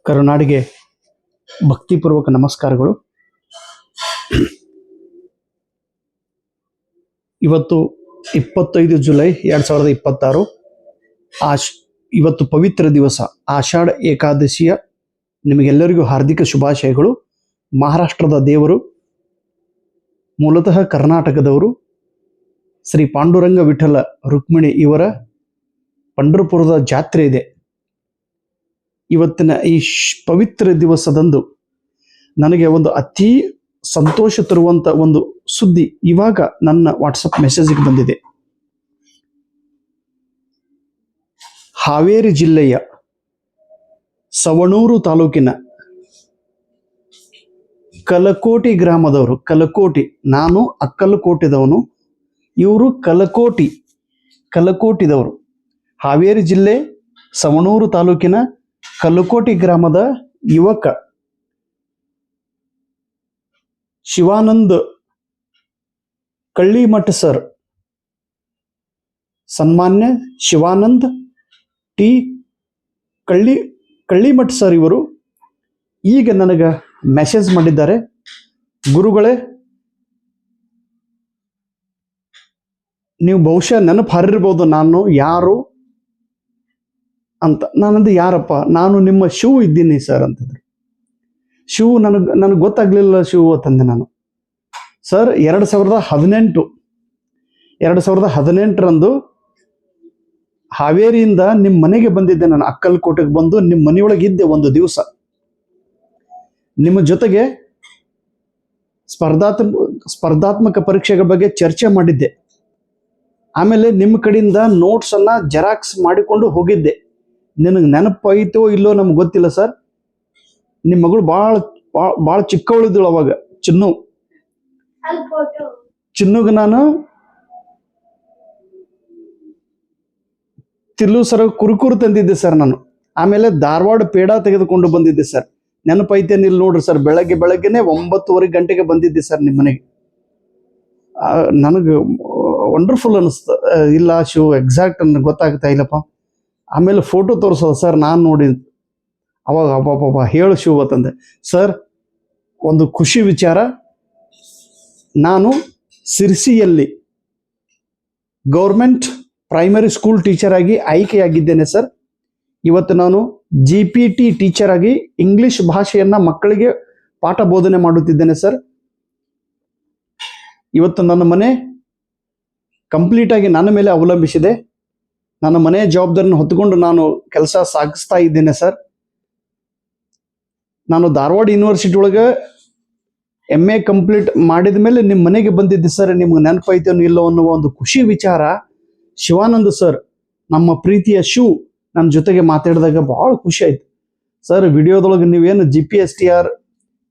ಕರುನಾಡಿಗೆ ಭಕ್ತಿಪೂರ್ವಕ ನಮಸ್ಕಾರಗಳು. ಇವತ್ತು 25 ಜುಲೈ 2026. ಇವತ್ತು ಪವಿತ್ರ ದಿವಸ ಆಷಾಢ ಏಕಾದಶಿಯ ನಿಮಗೆಲ್ಲರಿಗೂ ಹಾರ್ದಿಕ ಶುಭಾಶಯಗಳು. ಮಹಾರಾಷ್ಟ್ರದ ದೇವರು, ಮೂಲತಃ ಕರ್ನಾಟಕದವರು, ಶ್ರೀ ಪಾಂಡುರಂಗ ವಿಠಲ ರುಕ್ಮಿಣಿ ಇವರ ಪಂಢರಪುರದ ಜಾತ್ರೆ ಇದೆ. ಇವತ್ತಿನ ಈ ಪವಿತ್ರ ದಿವಸದಂದು ನನಗೆ ಒಂದು ಅತಿ ಸಂತೋಷ ತರುವಂತ ಒಂದು ಸುದ್ದಿ ಇವಾಗ ನನ್ನ ವಾಟ್ಸಪ್ ಮೆಸೇಜ್ಗೆ ಬಂದಿದೆ. ಹಾವೇರಿ ಜಿಲ್ಲೆಯ ಸವಣೂರು ತಾಲೂಕಿನ ಕಲಕೋಟಿ ಗ್ರಾಮದವರು, ಕಲಕೋಟಿ, ನಾನು ಅಕ್ಕಲಕೋಟೆದವನು, ಇವರು ಕಲಕೋಟಿದವರು. ಹಾವೇರಿ ಜಿಲ್ಲೆ ಸವಣೂರು ತಾಲೂಕಿನ ಕಲಕೋಟಿ ಗ್ರಾಮದ ಯುವಕ ಶಿವಾನಂದ್ ಕಳ್ಳಿಮಠ್ ಸರ್, ಸನ್ಮಾನ್ಯ ಶಿವಾನಂದ್ ಟಿ ಕಳ್ಳಿಮಠ್ ಸರ್ ಇವರು ಈಗ ನನಗೆ ಮೆಸೇಜ್ ಮಾಡಿದ್ದಾರೆ. ಗುರುಗಳೇ, ನೀವು ಬಹುಶಃ ನೆನಪು ಹಾರಿರ್ಬೋದು ನಾನು ಯಾರು ಅಂತ. ನಾನಂದು ಯಾರಪ್ಪ, ನಾನು ನಿಮ್ಮ ಶಿವ ಇದ್ದೀನಿ ಸರ್ ಅಂತಂದ್ರು. ಶಿವ ನನಗೆ ಗೊತ್ತಾಗ್ಲಿಲ್ಲ ಶಿವ ಅಂತಂದೆ ನಾನು. ಸರ್, 2018ರಂದು ಹಾವೇರಿಯಿಂದ ನಿಮ್ಮ ಮನೆಗೆ ಬಂದಿದ್ದೆ ನಾನು. ಅಕ್ಕಲಕೋಟೆಗೆ ಬಂದು ನಿಮ್ಮ ಮನೆಯೊಳಗೆ ಇದ್ದೆ ಒಂದು ದಿವಸ. ನಿಮ್ಮ ಜೊತೆಗೆ ಸ್ಪರ್ಧಾತ್ಮಕ ಪರೀಕ್ಷೆಗಳ ಬಗ್ಗೆ ಚರ್ಚೆ ಮಾಡಿದ್ದೆ. ಆಮೇಲೆ ನಿಮ್ಮ ಕಡೆಯಿಂದ ನೋಟ್ಸ್ ಅನ್ನ ಜೆರಾಕ್ಸ್ ಮಾಡಿಕೊಂಡು ಹೋಗಿದ್ದೆ. ನಿನಗೆ ನೆನಪೈತೋ ಇಲ್ಲೋ ನಮ್ಗೆ ಗೊತ್ತಿಲ್ಲ ಸರ್. ನಿಮ್ಮ ಮಗಳು ಭಾಳ ಚಿಕ್ಕವಳಿದ್ದಳು ಅವಾಗ, ಚಿನ್ನುಗೆ ನಾನು ತಿಲ್ಲು ಸರ ಕುರುಕುರು ತಂದಿದ್ದೆ ಸರ್ ನಾನು. ಆಮೇಲೆ ಧಾರವಾಡ ಪೇಡ ತೆಗೆದುಕೊಂಡು ಬಂದಿದ್ದೆ ಸರ್. ನೆನಪೈತೇನಿಲ್ಲ ನೋಡ್ರಿ ಸರ್. ಬೆಳಗ್ಗೆನೆ 9:30 ಗಂಟೆಗೆ ಬಂದಿದ್ದೆ ಸರ್ ನಿಮ್ಮ ಮನೆಗೆ. ನನಗೆ ವಂಡರ್ಫುಲ್ ಅನಿಸ್ತು. ಇಲ್ಲ ಶಿವ, ಎಕ್ಸಾಕ್ಟ್ ನನಗೆ ಗೊತ್ತಾಗ್ತಾ ಇಲ್ಲಪ್ಪ. ಆಮೇಲೆ ಫೋಟೋ ತೋರಿಸೋದು ಸರ್, ನಾನು ನೋಡಿ ಅವಾಗ ಅಬ್ಬಬ್ಬ ಹೇಳು ಶಿವ ತಂದೆ. ಸರ್, ಒಂದು ಖುಷಿ ವಿಚಾರ, ನಾನು ಸಿರ್ಸಿಯಲ್ಲಿ ಗೌರ್ಮೆಂಟ್ ಪ್ರೈಮರಿ ಸ್ಕೂಲ್ ಟೀಚರ್ ಆಗಿ ಆಯ್ಕೆಯಾಗಿದ್ದೇನೆ ಸರ್. ಇವತ್ತು ನಾನು GPT ಟೀಚರ್ ಆಗಿ ಇಂಗ್ಲಿಷ್ ಭಾಷೆಯನ್ನ ಮಕ್ಕಳಿಗೆ ಪಾಠ ಬೋಧನೆ ಮಾಡುತ್ತಿದ್ದೇನೆ ಸರ್. ಇವತ್ತು ನನ್ನ ಮನೆ ಕಂಪ್ಲೀಟ್ ಆಗಿ ನನ್ನ ಮೇಲೆ ಅವಲಂಬಿಸಿದೆ. ನನ್ನ ಮನೆಯ ಜವಾಬ್ದಾರಿಯನ್ನು ಹೊತ್ತುಕೊಂಡು ನಾನು ಕೆಲಸ ಸಾಗಿಸ್ತಾ ಇದ್ದೇನೆ ಸರ್. ನಾನು ಧಾರವಾಡ ಯೂನಿವರ್ಸಿಟಿ ಒಳಗೆ MA ಕಂಪ್ಲೀಟ್ ಮಾಡಿದ ಮೇಲೆ ನಿಮ್ಮ ಮನೆಗೆ ಬಂದಿದ್ದೆ ಸರ್. ನಿಮ್ಗೆ ನೆನಪೈತೇನೋ ಇಲ್ಲೋ ಅನ್ನುವ ಒಂದು ಖುಷಿ ವಿಚಾರ. ಶಿವಾನಂದ್ ಸರ್, ನಮ್ಮ ಪ್ರೀತಿಯ ಶಿವ್, ನನ್ನ ಜೊತೆಗೆ ಮಾತಾಡಿದಾಗ ಬಹಳ ಖುಷಿ ಆಯ್ತು ಸರ್. ವಿಡಿಯೋದೊಳಗೆ ನೀವೇನು GPSTR,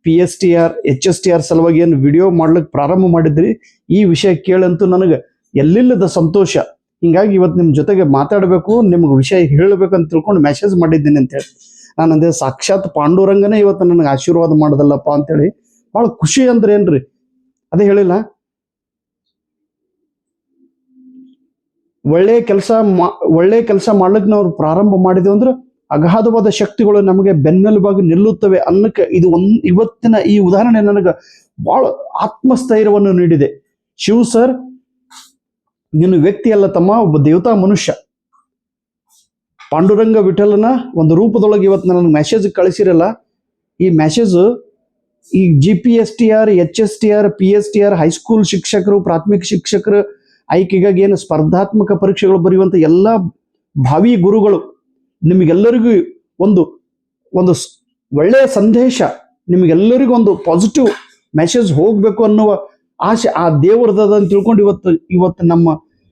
PSTR, HSTR ಸಲುವಾಗಿ ಏನು ವಿಡಿಯೋ ಮಾಡ್ಲಿಕ್ಕೆ ಪ್ರಾರಂಭ ಮಾಡಿದ್ರಿ, ಈ ವಿಷಯ ಕೇಳಂತೂ ನನಗೆ ಎಲ್ಲಿಲ್ಲದ ಸಂತೋಷ. ಹಿಂಗಾಗಿ ಇವತ್ತು ನಿಮ್ಮ ಜೊತೆಗೆ ಮಾತಾಡಬೇಕು, ನಿಮ್ಗೆ ವಿಷಯ ಹೇಳಬೇಕಂತ ತಿಳ್ಕೊಂಡು ಮೆಸೇಜ್ ಮಾಡಿದ್ದೀನಿ ಅಂತೇಳಿ. ನಾನು ಅಂದೆ, ಸಾಕ್ಷಾತ್ ಪಾಂಡುರಂಗನೇ ಇವತ್ತು ನನಗೆ ಆಶೀರ್ವಾದ ಮಾಡೋದಲ್ಲಪ್ಪ ಅಂತೇಳಿ ಭಾಳ ಖುಷಿ. ಅಂದ್ರೆ ಏನ್ರಿ, ಅದೇ ಹೇಳಿಲ್ಲ, ಒಳ್ಳೆ ಕೆಲಸ ಮಾಡ್ಲಿಕ್ಕೆ ನಾವು ಪ್ರಾರಂಭ ಮಾಡಿದೆವು ಅಂದ್ರೆ ಅಗಾಧವಾದ ಶಕ್ತಿಗಳು ನಮಗೆ ಬೆನ್ನೆಲುಬಾಗಿ ನಿಲ್ಲುತ್ತವೆ ಅನ್ನಕ್ಕೆ ಇದು ಇವತ್ತಿನ ಈ ಉದಾಹರಣೆ ನನಗೆ ಬಹಳ ಆತ್ಮಸ್ಥೈರ್ಯವನ್ನು ನೀಡಿದೆ. ಶಿವ್ ಸರ್, ನೀನು ವ್ಯಕ್ತಿ ಅಲ್ಲ ತಮ್ಮ, ಒಬ್ಬ ದೇವತಾ ಮನುಷ್ಯ. ಪಾಂಡುರಂಗ ವಿಠಲನ ಒಂದು ರೂಪದೊಳಗೆ ಇವತ್ತು ನನಗೆ ಮೆಸೇಜ್ ಕಳಿಸಿರಲ್ಲ. ಈ ಮೆಸೇಜ್ ಈ GPSTR, HSTR, PSTR, ಹೈಸ್ಕೂಲ್ ಶಿಕ್ಷಕರು, ಪ್ರಾಥಮಿಕ ಶಿಕ್ಷಕರ ಆಯ್ಕೆಗಾಗಿ ಏನು ಸ್ಪರ್ಧಾತ್ಮಕ ಪರೀಕ್ಷೆಗಳು ಬರೆಯುವಂತ ಎಲ್ಲ ಭಾವಿ ಗುರುಗಳು, ನಿಮಗೆಲ್ಲರಿಗೂ ಒಂದು ಒಳ್ಳೆಯ ಸಂದೇಶ, ನಿಮಗೆಲ್ಲರಿಗೂ ಒಂದು ಪಾಸಿಟಿವ್ ಮೆಸೇಜ್ ಹೋಗ್ಬೇಕು ಅನ್ನುವ ಆಸೆ ಆ ದೇವರದ ಅಂತ ತಿಳ್ಕೊಂಡು ಇವತ್ತು ನಮ್ಮ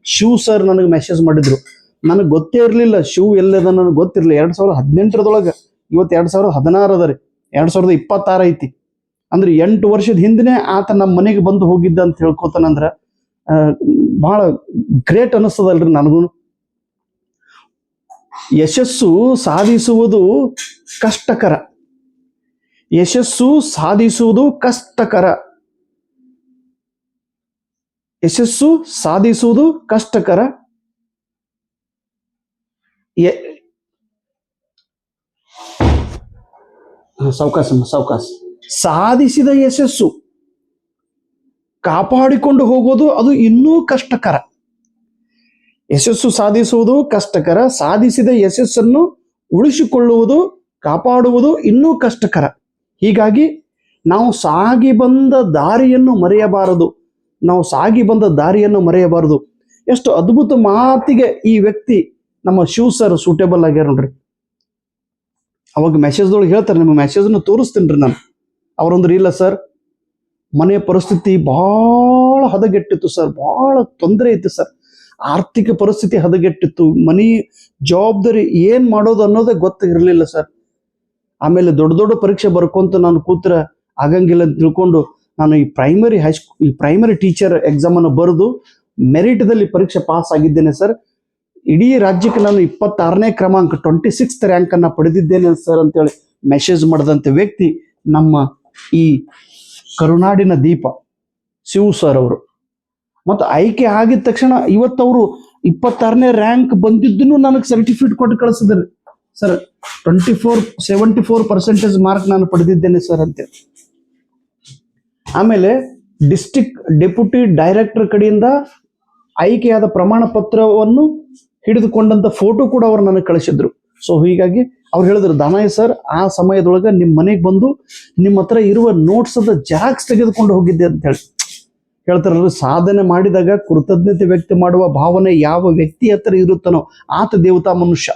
ಶಿವ್ ಸರ್ ನನಗೆ ಮೆಸೇಜ್ ಮಾಡಿದ್ರು. ನನಗೆ ಗೊತ್ತೇ ಇರಲಿಲ್ಲ ಶಿವ್ ಎಲ್ಲದ, ನನಗೆ ಗೊತ್ತಿರಲಿಲ್ಲ. 2018ರದೊಳಗೆ ಇವತ್ತು 2016 ಅದ ರೀ, 2026 ಐತಿ. ಅಂದ್ರೆ 8 ವರ್ಷದ ಹಿಂದಿನೇ ಆತ ನಮ್ಮ ಮನೆಗೆ ಬಂದು ಹೋಗಿದ್ದ ಅಂತ ಹೇಳ್ಕೊತಾನಂದ್ರ ಬಹಳ ಗ್ರೇಟ್ ಅನಿಸ್ತದಲ್ರಿ ನನಗೂ. ಯಶಸ್ಸು ಸಾಧಿಸುವುದು ಕಷ್ಟಕರ, ಯಶಸ್ಸು ಸಾಧಿಸುವುದು ಕಷ್ಟಕರ, ಯಶಸ್ಸು ಸಾಧಿಸುವುದು ಕಷ್ಟಕರ. ಸಾವಕಾಶ ಸಾಧಿಸಿದ ಯಶಸ್ಸು ಕಾಪಾಡಿಕೊಂಡು ಹೋಗೋದು ಅದು ಇನ್ನೂ ಕಷ್ಟಕರ. ಯಶಸ್ಸು ಸಾಧಿಸುವುದು ಕಷ್ಟಕರ, ಸಾಧಿಸಿದ ಯಶಸ್ಸನ್ನು ಉಳಿಸಿಕೊಳ್ಳುವುದು ಕಾಪಾಡುವುದು ಇನ್ನೂ ಕಷ್ಟಕರ. ಹೀಗಾಗಿ ನಾವು ಸಾಗಿ ಬಂದ ದಾರಿಯನ್ನು ಮರೆಯಬಾರದು. ಎಷ್ಟು ಅದ್ಭುತ ಮಾತಿಗೆ ಈ ವ್ಯಕ್ತಿ ನಮ್ಮ ಶಿವ್ ಸರ್ ಸೂಟೇಬಲ್ ಆಗ್ಯಾರ ನೋಡ್ರಿ. ಅವಾಗ ಮೆಸೇಜ್ದೊಳಗೆ ಹೇಳ್ತಾರೆ, ನಿಮ್ಮ ಮೆಸೇಜ್ನ ತೋರಿಸ್ತೀನಿ ರೀ ನಾನು. ಅವರೊಂದ್ರೆ ಇಲ್ಲ ಸರ್, ಮನೆಯ ಪರಿಸ್ಥಿತಿ ಭಾಳ ಹದಗೆಟ್ಟಿತ್ತು ಸರ್, ಭಾಳ ತೊಂದರೆ ಇತ್ತು ಸರ್, ಆರ್ಥಿಕ ಪರಿಸ್ಥಿತಿ ಹದಗೆಟ್ಟಿತ್ತು, ಮನಿ ಜವಾಬ್ದಾರಿ ಏನು ಮಾಡೋದು ಅನ್ನೋದೇ ಗೊತ್ತಿರಲಿಲ್ಲ ಸರ್. ಆಮೇಲೆ ದೊಡ್ಡ ಪರೀಕ್ಷೆ ಬರ್ಕೊಂತ ನಾನು ಕೂತ್ರ ಆಗಂಗಿಲ್ಲ ಅಂತ ತಿಳ್ಕೊಂಡು ನಾನು ಈ ಪ್ರೈಮರಿ ಟೀಚರ್ ಎಕ್ಸಾಮನ್ನು ಬರೆದು ಮೆರಿಟ್ದಲ್ಲಿ ಪರೀಕ್ಷೆ ಪಾಸ್ ಆಗಿದ್ದೇನೆ ಸರ್. ಇಡೀ ರಾಜ್ಯಕ್ಕೆ ನಾನು 26ನೇ ಕ್ರಮಾಂಕ 26th ರ್ಯಾಂಕನ್ನು ಪಡೆದಿದ್ದೇನೆ ಸರ್ ಅಂತೇಳಿ ಮೆಸೇಜ್ ಮಾಡಿದಂಥ ವ್ಯಕ್ತಿ ನಮ್ಮ ಈ ಕರುನಾಡಿನ ದೀಪ ಶಿವ್ ಸರ್ ಅವರು. ಮತ್ತು ಆಯ್ಕೆ ಆಗಿದ ತಕ್ಷಣ ಇವತ್ತವರು 26ನೇ ರ್ಯಾಂಕ್ ಬಂದಿದ್ದನ್ನು ನನಗೆ ಸರ್ಟಿಫಿಕೇಟ್ ಕೊಟ್ಟು ಕಳಿಸಿದ್ದಾರೆ ಸರ್. 74% ಮಾರ್ಕ್ ನಾನು ಪಡೆದಿದ್ದೇನೆ ಸರ್ ಅಂತೇಳಿ. ಆಮೇಲೆ ಡಿಸ್ಟ್ರಿಕ್ಟ್ ಡೆಪ್ಯೂಟಿ ಡೈರೆಕ್ಟರ್ ಕಡೆಯಿಂದ ಆಯ್ಕೆಯಾದ ಪ್ರಮಾಣ ಪತ್ರವನ್ನು ಹಿಡಿದುಕೊಂಡಂತ ಫೋಟೋ ಕೂಡ ಅವರು ನನಗೆ ಕಳಿಸಿದ್ರು. ಸೊ ಹೀಗಾಗಿ ಅವ್ರು ಹೇಳಿದ್ರು, ದಾನಯ್ಯ ಸರ್ ಆ ಸಮಯದೊಳಗೆ ನಿಮ್ಮ ಮನೆಗೆ ಬಂದು ನಿಮ್ಮ ಹತ್ರ ಇರುವ ನೋಟ್ಸದ ಜೆರಾಕ್ಸ್ ತೆಗೆದುಕೊಂಡು ಹೋಗಿದ್ದೆ ಅಂತ ಹೇಳ್ತಾರಲ್ರಿ. ಸಾಧನೆ ಮಾಡಿದಾಗ ಕೃತಜ್ಞತೆ ವ್ಯಕ್ತ ಮಾಡುವ ಭಾವನೆ ಯಾವ ವ್ಯಕ್ತಿ ಹತ್ರ ಇರುತ್ತಾನೋ ಆತ ದೇವತಾ ಮನುಷ್ಯ.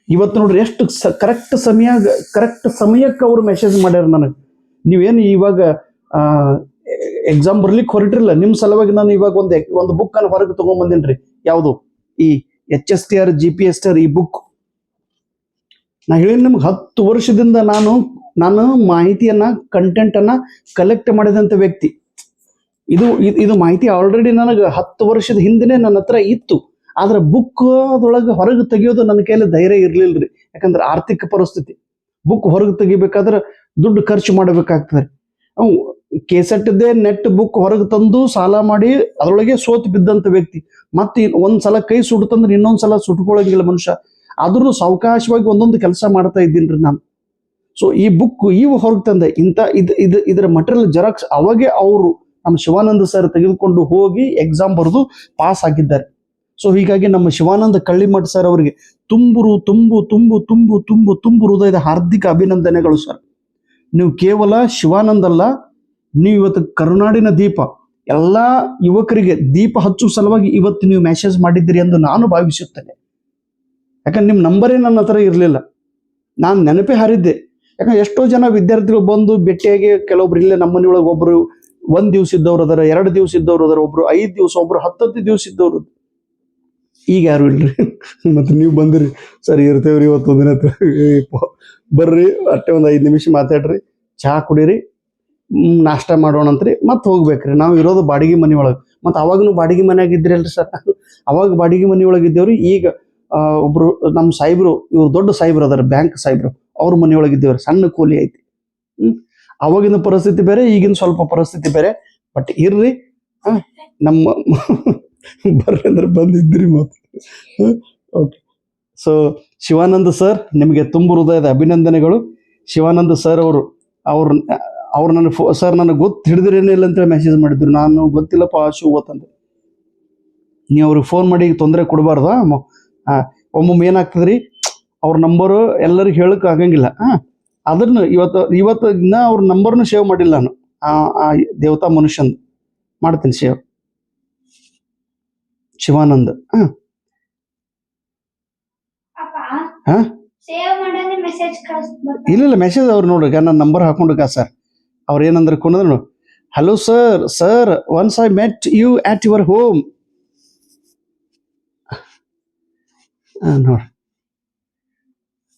ಇವತ್ತು ನೋಡ್ರಿ ಎಷ್ಟು ಕರೆಕ್ಟ್ ಸಮಯಕ್ಕೆ ಅವರು ಮೆಸೇಜ್ ಮಾಡ್ಯಾರ ನನಗೆ. ನೀವೇನು ಇವಾಗ ಎಕ್ಸಾಮ್ ಬರ್ಲಿಕ್ಕೆ ಹೊರಟಿರಲ್ಲ, ನಿಮ್ಮ ಸಲುವಾಗಿ ನಾನು ಇವಾಗ ಒಂದು ಬುಕ್ ಅನ್ನು ಹೊರಗೆ ತಗೊಂಡ್ಬಂದಿನ್ರಿ. ಯಾವುದು? ಈ HSTR GPSTR ಈ ಬುಕ್. ನಾ ಹೇಳಿ ನಿಮ್ಗೆ 10 ವರ್ಷದಿಂದ ನಾನು ಮಾಹಿತಿಯನ್ನ ಕಂಟೆಂಟ್ ಅನ್ನ ಕಲೆಕ್ಟ್ ಮಾಡಿದಂತ ವ್ಯಕ್ತಿ. ಇದು ಮಾಹಿತಿ ಆಲ್ರೆಡಿ ನನಗೆ 10 ವರ್ಷದ ಹಿಂದೆನೆ ನನ್ನ ಹತ್ರ ಇತ್ತು. ಆದ್ರೆ ಬುಕ್ ಅದೊಳಗೆ ಹೊರಗೆ ತೆಗಿಯೋದು ನನ್ನ ಕೈಯಲ್ಲಿ ಧೈರ್ಯ ಇರ್ಲಿಲ್ರಿ. ಯಾಕಂದ್ರೆ ಆರ್ಥಿಕ ಪರಿಸ್ಥಿತಿ. ಬುಕ್ ಹೊರಗೆ ತೆಗಿಬೇಕಾದ್ರೆ ದುಡ್ಡು ಖರ್ಚು ಮಾಡಬೇಕಾಗ್ತದೆ. ಕೇಸೆಟ್ದೇ ನೆಟ್ ಬುಕ್ ಹೊರಗೆ ತಂದು ಸಾಲ ಮಾಡಿ ಅದರೊಳಗೆ ಸೋತು ಬಿದ್ದಂತ ವ್ಯಕ್ತಿ. ಮತ್ತೆ ಒಂದ್ಸಲ ಕೈ ಸುಡ್ತಂದ್ರೆ ಇನ್ನೊಂದ್ಸಲ ಸುಟ್ಕೊಳ್ಳಂಗಿಲ್ಲ ಮನುಷ್ಯ. ಆದ್ರೂ ಸಾವಕಾಶವಾಗಿ ಒಂದೊಂದು ಕೆಲಸ ಮಾಡ್ತಾ ಇದ್ದೀನ್ರಿ ನಾನು. ಸೊ ಈ ಬುಕ್ ಹೊರಗೆ ತಂದೆ ಇದರ ಮಟೀರಿಯಲ್ ಜೆರಾಕ್ಸ್ ಅವಾಗೆ ಅವರು ನಮ್ಮ ಶಿವಾನಂದ ಸರ್ ತೆಗೆದುಕೊಂಡು ಹೋಗಿ ಎಕ್ಸಾಮ್ ಬರೆದು ಪಾಸ್ ಆಗಿದ್ದಾರೆ. ಸೊ ಹೀಗಾಗಿ ನಮ್ಮ ಶಿವಾನಂದ ಕಳ್ಳಿಮಠ್ ಸರ್ ಅವರಿಗೆ ತುಂಬು ಹೃದಯದ ಹಾರ್ದಿಕ ಅಭಿನಂದನೆಗಳು ಸರ್. ನೀವು ಕೇವಲ ಶಿವಾನಂದ ಅಲ್ಲ, ನೀವು ಇವತ್ತು ಕರುನಾಡಿನ ದೀಪ, ಎಲ್ಲ ಯುವಕರಿಗೆ ದೀಪ ಹಚ್ಚುವ ಸಲುವಾಗಿ ಇವತ್ತು ನೀವು ಮೆಸೇಜ್ ಮಾಡಿದ್ದೀರಿ ಎಂದು ನಾನು ಭಾವಿಸುತ್ತೇನೆ. ಯಾಕಂದ್ರೆ ನಿಮ್ಮ ನಂಬರೇ ನನ್ನ ಹತ್ರ ಇರಲಿಲ್ಲ, ನಾನು ನೆನಪೇ ಹಾರಿದ್ದೆ. ಯಾಕಂದ್ರೆ ಎಷ್ಟೋ ಜನ ವಿದ್ಯಾರ್ಥಿಗಳು ಬಂದು ಭೇಟಿಯಾಗಿ ಕೆಲವೊಬ್ರು ಇಲ್ಲೇ ನಮ್ಮ ಮನೆಯೊಳಗೆ ಒಬ್ರು 1 ದಿವಸ ಇದ್ದವ್ರು ಅದಾರ, 2 ದಿವಸ ಇದ್ದವ್ರು ಅದಾರ, ಒಬ್ರು 5 ದಿವಸ, ಒಬ್ರು 10 ದಿವಸ ಇದ್ದವ್ರು. ಈಗ ಯಾರು ಇಲ್ರಿ. ಮತ್ತೆ ನೀವು ಬಂದ್ರಿ ಸರಿ ಇರ್ತೇವ್ರಿ ಇವತ್ತೊಂದು ದಿನ ಬರ್ರಿ, ಅಷ್ಟೇ ಒಂದು 5 ನಿಮಿಷ ಮಾತಾಡ್ರಿ, ಚಹಾ ಕುಡೀರಿ, ನಾಷ್ಟ ಮಾಡೋಣಂತ್ರಿ, ಮತ್ತೆ ಹೋಗ್ಬೇಕ್ರಿ. ನಾವು ಇರೋದು ಬಾಡಿಗೆ ಮನೆ ಒಳಗೆ. ಮತ್ತು ಅವಾಗನು ಬಾಡಿಗೆ ಮನೆಯಾಗಿದ್ರಿ ಅಲ್ರಿ ಸರ್. ಅವಾಗ ಬಾಡಿಗೆ ಮನೆ ಒಳಗಿದ್ದೇವ್ರಿ. ಈಗ ಒಬ್ರು ನಮ್ಮ ಸಾಹೇಬ್ರು, ಇವ್ರು ದೊಡ್ಡ ಸಾಹೇಬ್ರು ಅದಾರ, ಬ್ಯಾಂಕ್ ಸಾಹೇಬ್ರು, ಅವ್ರ ಮನೆಯೊಳಗಿದ್ದೇವ್ರಿ. ಸಣ್ಣ ಕೂಲಿ ಐತಿ. ಅವಾಗಿನ ಪರಿಸ್ಥಿತಿ ಬೇರೆ, ಈಗಿನ ಸ್ವಲ್ಪ ಪರಿಸ್ಥಿತಿ ಬೇರೆ. ಬಟ್ ಇರ್ರಿ, ನಮ್ಮ ಬರ್ರಿ ಅಂದ್ರೆ ಬಂದಿದ್ರಿ ಮತ್ತೆ. ಓಕೆ. ಸೊ ಶಿವಾನಂದ ಸರ್ ನಿಮಗೆ ತುಂಬ ಹೃದಯದ ಅಭಿನಂದನೆಗಳು. ಶಿವಾನಂದ ಸರ್ ಅವ್ರು ನನ್ನ ಸರ್ ನನಗೆ ಹಿಡಿದಿರೇನಿಲ್ಲ ಅಂತೇಳಿ ಮೆಸೇಜ್ ಮಾಡಿದ್ರು. ನಾನು ಗೊತ್ತಿಲ್ಲಪ್ಪ ಶಿವ ಅಂತಂದೆ. ನೀವು ಅವ್ರಿಗೆ ಫೋನ್ ಮಾಡಿ ತೊಂದರೆ ಕೊಡಬಾರ್ದ. ಒಮ್ಮೊಮ್ಮೆ ಏನಾಗ್ತದ್ರಿ, ಅವ್ರ ನಂಬರು ಎಲ್ಲರಿಗೂ ಹೇಳಕ್ ಆಗಂಗಿಲ್ಲ. ಅದನ್ನ ಇವತ್ತು ಇನ್ನ ಅವ್ರ ನಂಬರ್ನು ಸೇವ್ ಮಾಡಿಲ್ಲ ನಾನು. ಆ ದೇವತಾ ಮನುಷ್ಯನ್ ಮಾಡ್ತೀನಿ ಸೇವ್. ಶಿವಾನಂದ್. ಇಲ್ಲ ಮೆಸೇಜ್ ಅವ್ರು ನೋಡ್ರಿ, ನನ್ನ ನಂಬರ್ ಹಾಕೊಂಡ್ಕ ಸರ್. ಅವ್ರು ಏನಂದ್ರೆ ಕುಂದ್ರು, hello sir once I met you at your home. ನೋಡ್ರಿ,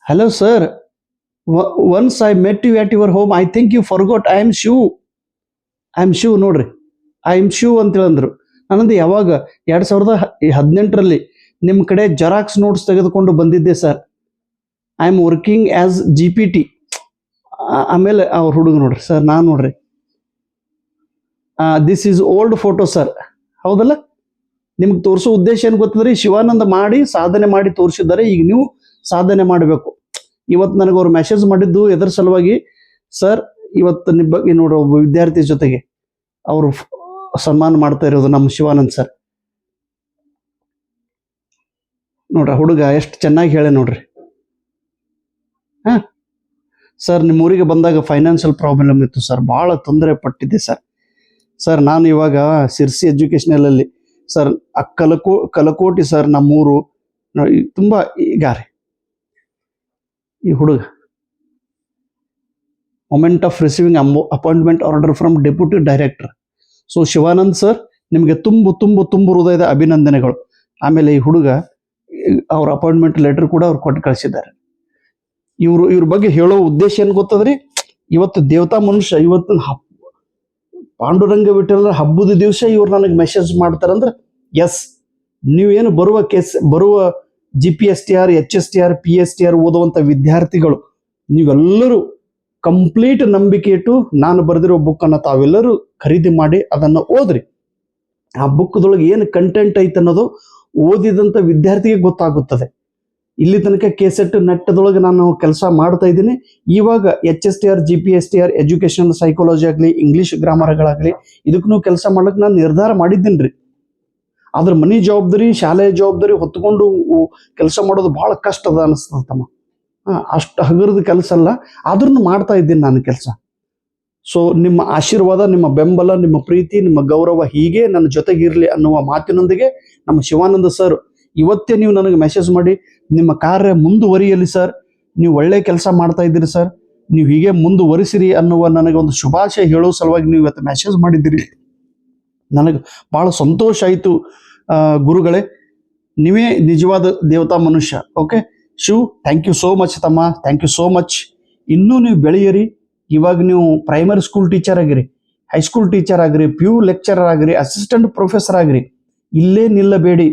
hello sir, once I met you at your home, I think you forgot, I am Shiv. ನೋಡ್ರಿ, ಐ ಆಮ್ ಶಿವ್ ಅಂತೇಳಂದ್ರು. ನಾನಂದು ಯಾವಾಗ 2018ರಲ್ಲಿ ನಿಮ್ಮ ಕಡೆ ಜೆರಾಕ್ಸ್ ನೋಟ್ಸ್ ತೆಗೆದುಕೊಂಡು ಬಂದಿದ್ದೆ sir. I am working as GPT. ಆಮೇಲೆ ಅವ್ರ ಹುಡುಗ ನೋಡ್ರಿ ಸರ್, ನಾನು ನೋಡ್ರಿ, this is old photo sir. ಹೌದಲ್ಲ? ನಿಮ್ಗೆ ತೋರಿಸೋ ಉದ್ದೇಶ ಏನು ಗೊತ್ತದ್ರಿ? ಶಿವಾನಂದ ಮಾಡಿ ಸಾಧನೆ ಮಾಡಿ ತೋರಿಸಿದ್ದಾರೆ, ಈಗ ನೀವು ಸಾಧನೆ ಮಾಡಬೇಕು. ಇವತ್ತು ನನಗೆ ಅವ್ರು ಮೆಸೇಜ್ ಮಾಡಿದ್ದು ಎದರ ಸಲುವಾಗಿ, ಸರ್ ಇವತ್ತು ನಿಮ್ಮ ಬಗ್ಗೆ ನೋಡ್ರಿ ಒಬ್ಬ ವಿದ್ಯಾರ್ಥಿ ಜೊತೆಗೆ ಅವರು ಸನ್ಮಾನ ಮಾಡ್ತಾ ಇರೋದು ನಮ್ಮ ಶಿವಾನಂದ್ ಸರ್. ನೋಡ್ರಿ ಹುಡುಗ ಎಷ್ಟು ಚೆನ್ನಾಗಿ ಹೇಳಿ ನೋಡ್ರಿ. ಹಾ ಸರ್, ನಿಮ್ಮ ಊರಿಗೆ ಬಂದಾಗ ಫೈನಾನ್ಷಿಯಲ್ ಪ್ರಾಬ್ಲಮ್ ಇತ್ತು ಸರ್, ಭಾಳ ತೊಂದರೆ ಪಟ್ಟಿದ್ದೆ ಸರ್. ಸರ್ ನಾನು ಇವಾಗ ಸಿರ್ಸಿ ಎಜುಕೇಶನಲಲ್ಲಿ ಸರ್ ಕಲಕೋಟಿ ಸರ್ ನಮ್ಮೂರು ತುಂಬ ಈಗ ರೀ ಈ ಹುಡುಗ moment of receiving appointment order from deputy director. So Shivanand sir, ನಿಮಗೆ ತುಂಬು ಹೃದಯದ ಅಭಿನಂದನೆಗಳು. ಆಮೇಲೆ ಈ ಹುಡುಗ ಅವ್ರ ಅಪಾಯಿಂಟ್ಮೆಂಟ್ ಲೆಟರ್ ಕೂಡ ಅವ್ರು ಕೊಟ್ಟು ಕಳಿಸಿದ್ದಾರೆ. ಇವ್ರ ಬಗ್ಗೆ ಹೇಳೋ ಉದ್ದೇಶ ಏನು ಗೊತ್ತದ್ರಿ, ಇವತ್ತು ದೇವತಾ ಮನುಷ್ಯ, ಇವತ್ತು ಪಾಂಡುರಂಗ ವಿಠಲ ಹಬ್ಬದ ದಿವಸ ಇವ್ರು ನನಗೆ ಮೆಸೇಜ್ ಮಾಡ್ತಾರಂದ್ರೆ ಎಸ್, ನೀವೇನು ಬರುವ GPSTR HSTR PSTR ಓದುವಂಥ ವಿದ್ಯಾರ್ಥಿಗಳು ನೀವೆಲ್ಲರೂ ಕಂಪ್ಲೀಟ್ ನಂಬಿಕೆ ಇಟ್ಟು ನಾನು ಬರೆದಿರೋ ಬುಕ್ಕನ್ನು ತಾವೆಲ್ಲರೂ ಖರೀದಿ ಮಾಡಿ ಅದನ್ನು ಓದ್ರಿ. ಆ ಬುಕ್ದೊಳಗೆ ಏನು ಕಂಟೆಂಟ್ ಐತೆ ಅನ್ನೋದು ಓದಿದಂಥ ವಿದ್ಯಾರ್ಥಿಗೆ ಗೊತ್ತಾಗುತ್ತದೆ. ಇಲ್ಲಿ ತನಕ ಕೆಸೆಟ್ ನೆಟ್ಟದೊಳಗೆ ನಾನು ಕೆಲಸ ಮಾಡ್ತಾ ಇದ್ದೀನಿ. ಇವಾಗ HSTR GPSTR ಎಜುಕೇಶನ್ ಸೈಕಾಲಜಿ ಆಗಲಿ, ಇಂಗ್ಲೀಷ್ ಗ್ರಾಮರ್ಗಳಾಗಲಿ, ಇದಕ್ಕೂ ಕೆಲಸ ಮಾಡ್ಲಿಕ್ಕೆ ನಾನು ನಿರ್ಧಾರ ಮಾಡಿದ್ದೀನಿ ರೀ. ಆದ್ರೆ ಮನೆ ಜವಾಬ್ದಾರಿ, ಶಾಲೆಯ ಜವಾಬ್ದಾರಿ ಹೊತ್ಕೊಂಡು ಕೆಲಸ ಮಾಡೋದು ಭಾಳ ಕಷ್ಟ ಅದ ಅನಿಸ್ತದ ತಮ್ಮ. ಅಷ್ಟು ಹಗರದ ಕೆಲಸ ಅಲ್ಲ, ಆದ್ರೂ ಮಾಡ್ತಾ ಇದ್ದೀನಿ ನಾನು ಕೆಲಸ. ಸೊ ನಿಮ್ಮ ಆಶೀರ್ವಾದ, ನಿಮ್ಮ ಬೆಂಬಲ, ನಿಮ್ಮ ಪ್ರೀತಿ, ನಿಮ್ಮ ಗೌರವ ಹೀಗೆ ನನ್ನ ಜೊತೆಗಿರಲಿ ಅನ್ನುವ ಮಾತಿನೊಂದಿಗೆ ನಮ್ಮ ಶಿವಾನಂದ ಸರ್ ಇವತ್ತೇ ನೀವು ನನಗೆ ಮೆಸೇಜ್ ಮಾಡಿ ನಿಮ್ಮ ಕಾರ್ಯ ಮುಂದುವರಿಯಲಿ ಸರ್, ನೀವು ಒಳ್ಳೆ ಕೆಲಸ ಮಾಡ್ತಾ ಇದ್ದೀರಿ ಸರ್, ನೀವು ಹೀಗೆ ಮುಂದುವರಿಸಿರಿ ಅನ್ನುವ ನನಗೆ ಒಂದು ಶುಭಾಶಯ ಹೇಳೋ ಸಲುವಾಗಿ ನೀವು ಇವತ್ತು ಮೆಸೇಜ್ ಮಾಡಿದ್ದೀರಿ. ನನಗೆ ಭಾಳ ಸಂತೋಷ ಆಯಿತು ಗುರುಗಳೇ, ನೀವೇ ನಿಜವಾದ ದೇವತಾ ಮನುಷ್ಯ. Okay Shiv, thank you so much ತಮ್ಮ, ಥ್ಯಾಂಕ್ ಯು ಸೋ ಮಚ್. ಇನ್ನೂ ನೀವು ಬೆಳೆಯಿರಿ. ಇವಾಗ ನೀವು ಪ್ರೈಮರಿ ಸ್ಕೂಲ್ ಟೀಚರ್ ಆಗಿರಿ, ಹೈಸ್ಕೂಲ್ ಟೀಚರ್ ಆಗಿರಿ, PU ಲೆಕ್ಚರರ್ ಆಗಿರಿ, ಅಸಿಸ್ಟೆಂಟ್ ಪ್ರೊಫೆಸರ್ ಆಗಿರಿ. ಇಲ್ಲೇ ನಿಲ್ಲಬೇಡಿ.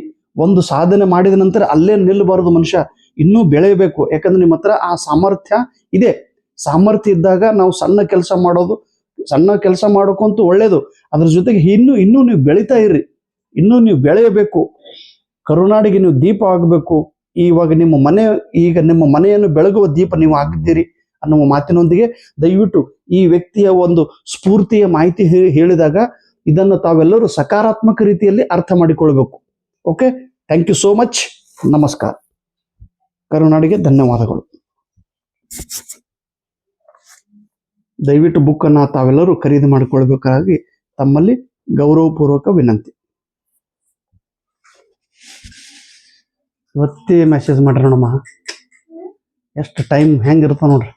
ಒಂದು ಸಾಧನೆ ಮಾಡಿದ ನಂತರ ಅಲ್ಲೇ ನಿಲ್ಲಬಾರದು ಮನುಷ್ಯ, ಇನ್ನೂ ಬೆಳೆಯಬೇಕು. ಯಾಕಂದ್ರೆ ನಿಮ್ಮ ಹತ್ರ ಆ ಸಾಮರ್ಥ್ಯ ಇದೆ. ಸಾಮರ್ಥ್ಯ ಇದ್ದಾಗ ನಾವು ಸಣ್ಣ ಕೆಲಸ ಮಾಡೋಕ್ಕಂತೂ ಒಳ್ಳೇದು. ಅದ್ರ ಜೊತೆಗೆ ಇನ್ನೂ ನೀವು ಬೆಳೀತಾ ಇರ್ರಿ, ಇನ್ನೂ ನೀವು ಬೆಳೆಯಬೇಕು. ಕರುನಾಡಿಗೆ ನೀವು ದೀಪ ಆಗಬೇಕು. ಇವಾಗ ನಿಮ್ಮ ಮನೆಯನ್ನು ಬೆಳಗುವ ದೀಪ ನೀವು ಆಗಿದ್ದೀರಿ ಅನ್ನುವ ಮಾತಿನೊಂದಿಗೆ ದಯವಿಟ್ಟು ಈ ವ್ಯಕ್ತಿಯ ಒಂದು ಸ್ಫೂರ್ತಿಯ ಮಾಹಿತಿ ಹೇಳಿದಾಗ ಇದನ್ನು ತಾವೆಲ್ಲರೂ ಸಕಾರಾತ್ಮಕ ರೀತಿಯಲ್ಲಿ ಅರ್ಥ ಮಾಡಿಕೊಳ್ಬೇಕು. Okay, thank you so much. ನಮಸ್ಕಾರ. ಕರುನಾಡಿಗೆ ಧನ್ಯವಾದಗಳು. ದಯವಿಟ್ಟು ಬುಕ್ಕನ್ನು ತಾವೆಲ್ಲರೂ ಖರೀದಿ ಮಾಡಿಕೊಳ್ಬೇಕಾಗಿ ತಮ್ಮಲ್ಲಿ ಗೌರವಪೂರ್ವಕ ವಿನಂತಿ. ಇವತ್ತೇ ಮೆಸೇಜ್ ಮಾಡ್ರಿ ನೋಡಮ್ಮ, ಎಷ್ಟು ಟೈಮ್ ಹೆಂಗಿರ್ತಾವ ನೋಡ್ರಿ.